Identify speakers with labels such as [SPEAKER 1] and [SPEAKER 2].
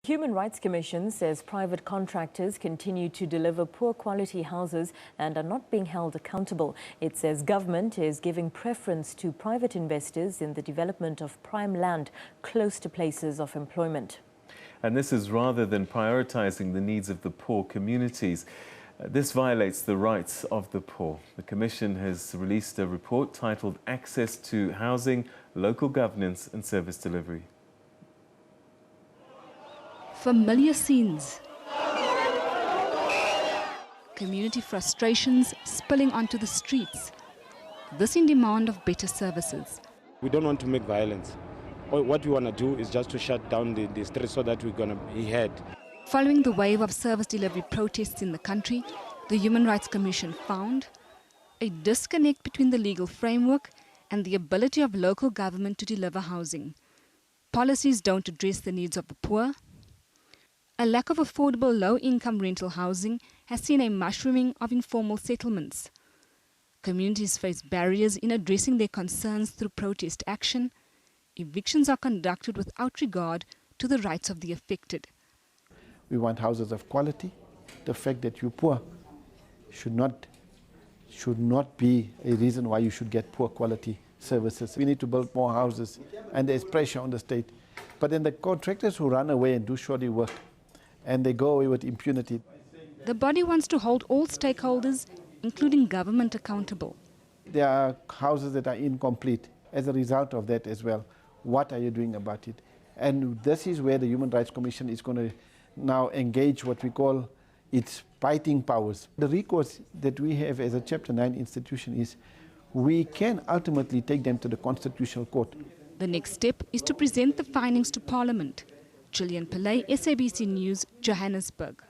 [SPEAKER 1] Human Rights Commission says private contractors continue to deliver poor quality houses and are not being held accountable. It says government is giving preference to private investors in the development of prime land close to places of employment.
[SPEAKER 2] And this is rather than prioritising the needs of the poor communities. This violates the rights of the poor. The Commission has released a report titled Access to Housing, Local Governance and Service Delivery.
[SPEAKER 3] Familiar scenes. Community frustrations spilling onto the streets. This in demand of better services.
[SPEAKER 4] We don't want to make violence. What we want to do is just to shut down the streets so that we're going to be heard.
[SPEAKER 3] Following the wave of service delivery protests in the country, the Human Rights Commission found a disconnect between the legal framework and the ability of local government to deliver housing. Policies don't address the needs of the poor. A lack of affordable low-income rental housing has seen a mushrooming of informal settlements. Communities face barriers in addressing their concerns through protest action. Evictions are conducted without regard to the rights of the affected.
[SPEAKER 5] We want houses of quality. The fact that you're poor should not be a reason why you should get poor quality services. We need to build more houses, and there's pressure on the state. But then the contractors who run away and do shoddy work, and they go away with impunity.
[SPEAKER 3] The body wants to hold all stakeholders, including government, accountable.
[SPEAKER 5] There are houses that are incomplete as a result of that as well. What are you doing about it? And this is where the Human Rights Commission is going to now engage what we call its biting powers. The recourse that we have as a Chapter 9 institution is we can ultimately take them to the Constitutional Court.
[SPEAKER 3] The next step is to present the findings to Parliament. Gillian Pillay, SABC News, Johannesburg.